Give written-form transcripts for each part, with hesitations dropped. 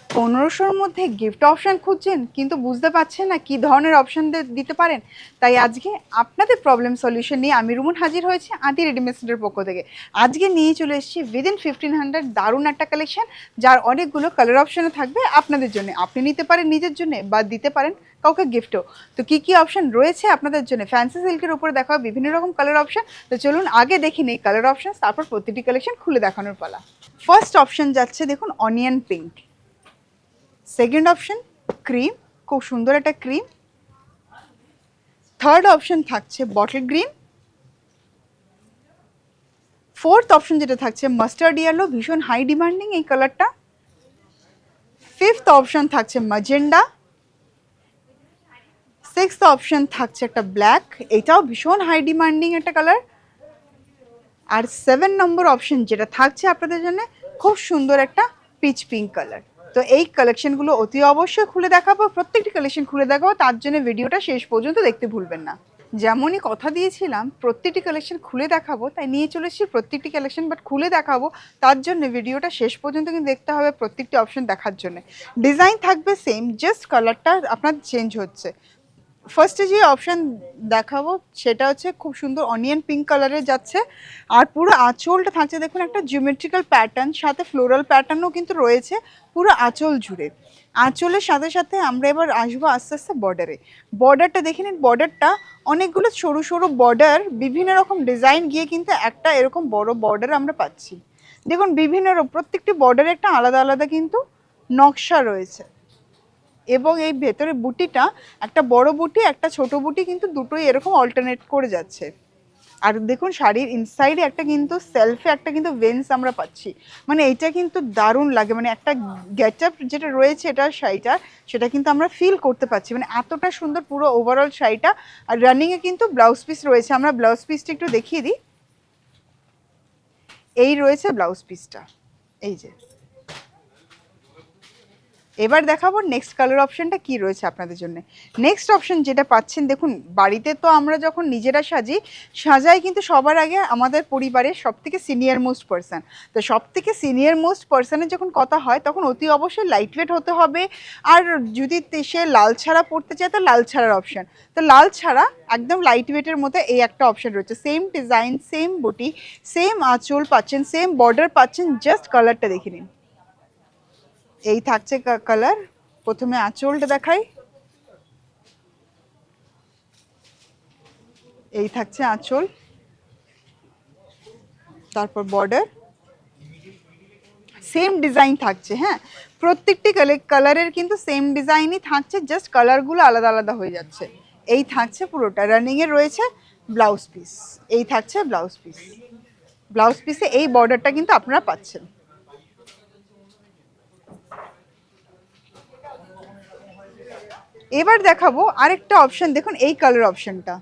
1500-র মধ্যে gift option খুঁজছেন কিন্তু বুঝতে পারছেন না কী ধরনের অপশান দিতে পারেন, তাই আজকে আপনাদের প্রবলেম সলিউশন নিয়ে আমি রুমন হাজির হয়েছি আদি রেডিমেড সেন্টারের পক্ষ থেকে। আজকে নিয়ে চলে এসেছি উইদিন 1500 দারুণ একটা কালেকশন, যার অনেকগুলো কালার অপশানও থাকবে আপনাদের জন্য। আপনি নিতে পারেন নিজের জন্য বা দিতে পারেন কাউকে গিফটও। তো কী কী অপশান রয়েছে আপনাদের জন্য ফ্যান্সি সিল্কের উপরে দেখা বিভিন্ন রকম কালার অপশান। তো চলুন আগে দেখি নেই কালার অপশান, তারপর প্রতিটি কালেকশন খুলে দেখানোর পালা। ফার্স্ট অপশান যাচ্ছে দেখুন onion pink, second option cream, খুব সুন্দর একটা ক্রিম, থার্ড অপশন থাকছে বটল গ্রিন, ফোর্থ অপশন যেটা থাকছে মাস্টার্ড ইয়েলো, ভীষণ হাই ডিমান্ডিং এই কালারটা, ফিফথ অপশন থাকছে ম্যাজেন্ডা, সিক্সথ অপশন থাকছে একটা ব্ল্যাক, এটাও ভীষণ হাই ডিমান্ডিং একটা কালার, আর 7 নম্বর অপশন যেটা থাকছে আপনাদের জন্য খুব সুন্দর একটা পিচ পিঙ্ক কালার। তো এই কালেকশনগুলো অতি অবশ্যই খুলে দেখাবো, প্রত্যেকটি কালেকশন খুলে দেখাবো, তার জন্য ভিডিওটা শেষ পর্যন্ত দেখতে ভুলবেন না। যেমনই কথা দিয়েছিলাম প্রত্যেকটি কালেকশন খুলে দেখাবো, তাই নিয়ে চলে এসেছি প্রত্যেকটি কালেকশন বাট খুলে দেখাবো, তার জন্য ভিডিওটা শেষ পর্যন্ত কিন্তু দেখতে হবে প্রত্যেকটি অপশন দেখার জন্য। ডিজাইন থাকবে সেম, জাস্ট কালারটা আপনার চেঞ্জ হচ্ছে। ফার্স্টে যে অপশান দেখাবো সেটা হচ্ছে খুব সুন্দর অনিয়ন পিঙ্ক কালারে যাচ্ছে, আর পুরো আঁচলটা থাকছে দেখুন একটা জিওমেট্রিক্যাল প্যাটার্ন, সাথে ফ্লোরাল প্যাটার্নও কিন্তু রয়েছে পুরো আঁচল জুড়ে। আঁচলের সাথে সাথে আমরা এবার আসবো আস্তে আস্তে বর্ডারে। বর্ডারটা দেখে নিন, বর্ডারটা অনেকগুলো সরু সরু বর্ডার বিভিন্ন রকম ডিজাইন গিয়ে কিন্তু একটা এরকম বড় বর্ডার আমরা পাচ্ছি। দেখুন বিভিন্ন প্রত্যেকটি বর্ডারে একটা আলাদা আলাদা কিন্তু নকশা রয়েছে, এবং এই ভেতরে বুটিটা একটা বড় বুটি একটা ছোট বুটি কিন্তু দুটোই এরকম অল্টারনেট করে যাচ্ছে। আর দেখুন শাড়ির ইনসাইডে একটা কিন্তু সেলফে একটা কিন্তু ভেন্স আমরা পাচ্ছি, মানে এটা কিন্তু দারুণ লাগে, মানে একটা গেট আপ যেটা রয়েছে এটা শাড়িটা সেটা কিন্তু আমরা ফিল করতে পারছি, মানে এতটা সুন্দর পুরো ওভারঅল শাড়িটা। আর রানিংয়ে কিন্তু ব্লাউজ পিস রয়েছে, আমরা ব্লাউজ পিসটা একটু দেখিয়ে দিই। এই রয়েছে ব্লাউজ পিসটা, এই যে। এবার দেখাবো নেক্সট কালার অপশনটা কি রয়েছে আপনাদের জন্য। নেক্সট অপশন যেটা পাচ্ছেন দেখুন, বাড়িতে তো আমরা যখন নিজেরা সাজাই কিন্তু সবার আগে আমাদের পরিবারের সবথেকে সিনিয়র মোস্ট পারসন। তো সবথেকে সিনিয়র মোস্ট পারসনের যখন কথা হয় তখন অতি অবশ্যই লাইট ওয়েট হতে হবে, আর যদি সে লাল ছাড়া পড়তে চায় তো লাল ছাড়ার অপশন। তো লাল ছাড়া একদম লাইট ওয়েটের মধ্যে এই একটা অপশন রয়েছে, সেম ডিজাইন সেম বুটি সেম আঁচল পাচ্ছেন সেম বর্ডার পাচ্ছেন, জাস্ট কালারটা দেখে নিন। এই থাকছে কালার, প্রথমে আঁচলটা দেখাই, এই থাকছে আঁচল, তারপর বর্ডার সেম ডিজাইন থাকছে। হ্যাঁ, প্রত্যেকটি কালারের কিন্তু সেম ডিজাইনই থাকছে, জাস্ট কালারগুলো আলাদা আলাদা হয়ে যাচ্ছে। এই থাকছে পুরোটা রানিংয়ে রয়েছে ব্লাউজ পিস, এই থাকছে ব্লাউজ পিস, ব্লাউজ পিসে এই বর্ডারটা কিন্তু আপনারা পাচ্ছেন। এবার দেখাবো আরেকটা অপশন, দেখুন এই কালার অপশনটা,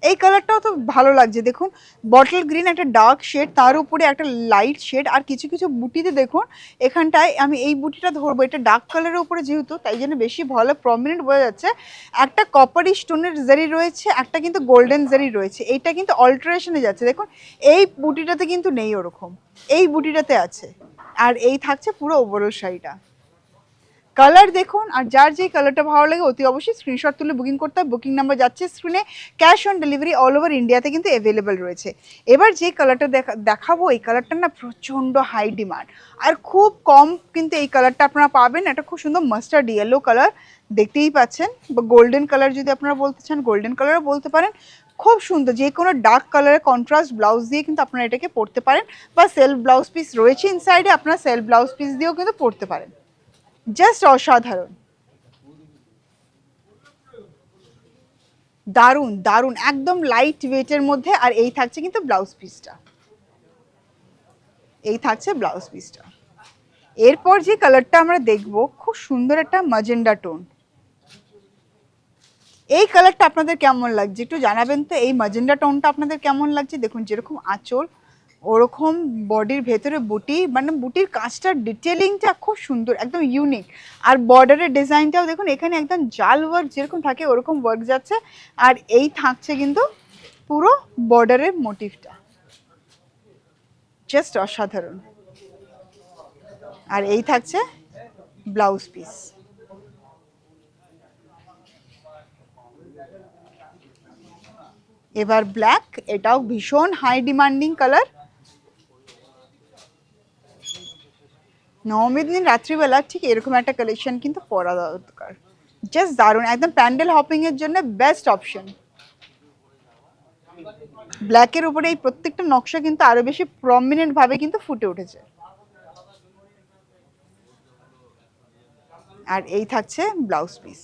এই কালারটাও তো ভালো লাগছে। দেখুন বটল গ্রিন একটা ডার্ক শেড, তার উপরে একটা লাইট শেড, আর কিছু কিছু বুটিতে দেখুন এখানটায় আমি এই বুটিটা ধরবো, এটা ডার্ক কালারের উপরে যেহেতু তাই জন্য বেশি ভালো প্রমিনেন্ট বোঝা যাচ্ছে। একটা কপারি স্টোনের জারি রয়েছে, একটা কিন্তু গোল্ডেন জারি রয়েছে, এইটা কিন্তু অল্টারেশনে যাচ্ছে। দেখুন এই বুটিটাতে কিন্তু নেই ওরকম, এই বুটিটাতে আছে। আর এই থাকছে পুরো ওভারঅল শাড়িটা। কালার দেখুন, আর যার যেই কালারটা ভালো লাগে অতি অবশ্যই স্ক্রিনশট তুলে বুকিং করতে হবে। বুকিং নাম্বার যাচ্ছে স্ক্রিনে, cash on delivery all over ইন্ডিয়াতে কিন্তু অ্যাভেলেবেল রয়েছে। এবার যে কালারটা দেখাবো এই কালারটা না প্রচণ্ড হাই ডিমান্ড, আর খুব কম কিন্তু এই কালারটা আপনারা পাবেন। এটা খুব সুন্দর মাস্টার্ড ইয়েলো কালার দেখতেই পাচ্ছেন, বা গোল্ডেন কালার যদি আপনারা বলতে চান গোল্ডেন কালারও বলতে পারেন। খুব সুন্দর, যে কোনো ডার্ক কালারের কন্ট্রাস্ট ব্লাউজ দিয়ে কিন্তু আপনারা এটাকে পরতে পারেন, বা সেলফ ব্লাউজ পিস রয়েছে ইনসাইডে, আপনারা সেলফ ব্লাউজ পিস দিয়েও কিন্তু পরতে পারেন। জাস্ট অসাধারণ, দারুণ দারুণ, একদম লাইট ওয়েটের মধ্যে। আর এই থাকছে কিন্তু ব্লাউজ পিসটা, এই থাকছে ব্লাউজ পিসটা। এরপর যে কালারটা আমরা দেখব খুব সুন্দর একটা ম্যাজেন্ডা টোন, এই কালারটা আপনাদের কেমন লাগছে একটু জানাবেন তো। এই ম্যাজেন্ডা টোনটা আপনাদের কেমন লাগছে? দেখুন যেরকম আঁচল ওরকম বডির ভেতরে বুটি, মানে বুটির কাজটার ডিটেলিংটা খুব সুন্দর, একদম ইউনিক। আর বর্ডারের ডিজাইনটাও দেখুন, এখানে একদম জাল ওয়ার্ক যেরকম থাকে ওরকম ওয়ার্ক যাচ্ছে। আর এই থাকছে কিন্তু পুরো বর্ডারের মোটিভটা, জাস্ট অসাধারণ। আর এই থাকছে ব্লাউজ পিস। এবার ব্ল্যাক, এটাও ভীষণ হাই ডিমান্ডিং কালার। নবমীর দিন রাত্রিবেলা ঠিক এরকম একটা কালেকশন কিন্তু পরা দরকার, জাস্ট দারুণ, একদম প্যান্ডেল হপিং এর জন্য বেস্ট অপশন। ব্ল্যাকের উপরে এই প্রত্যেকটা নকশা কিন্তু আরো বেশি প্রমিনেন্ট ভাবে কিন্তু ফুটে উঠেছে। আর এই থাকছে blouse piece.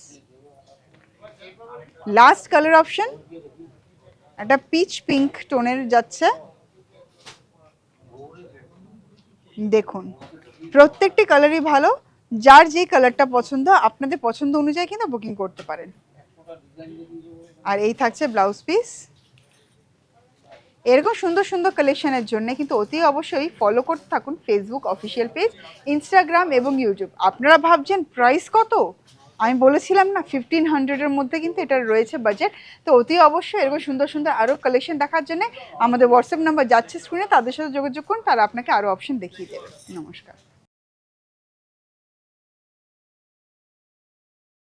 Last colour option, একটা পিচ পিঙ্ক টোনের যাচ্ছে। দেখুন প্রত্যেকটি কালারই ভালো, যার যে কালারটা পছন্দ আপনাদের পছন্দ অনুযায়ী কিন্তু বুকিং করতে পারেন। আর এই থাকছে ব্লাউজ পিস। এরকম সুন্দর সুন্দর কালেকশনের জন্য কিন্তু অতি অবশ্যই ফলো করতে থাকুন ফেসবুক অফিসিয়াল পেজ, ইনস্টাগ্রাম এবং ইউটিউব। আপনারা ভাবছেন প্রাইস কত, আমি বলেছিলাম না 1500-এর মধ্যে কিন্তু এটা রয়েছে বাজেট। তো অতি অবশ্যই এরকম সুন্দর সুন্দর আরও কালেকশন দেখার জন্য আমাদের হোয়াটসঅ্যাপ নাম্বার যাচ্ছে স্ক্রিনে, তাদের সাথে যোগাযোগ করুন, তারা আপনাকে আরও অপশন দেখিয়ে দেবে। নমস্কার।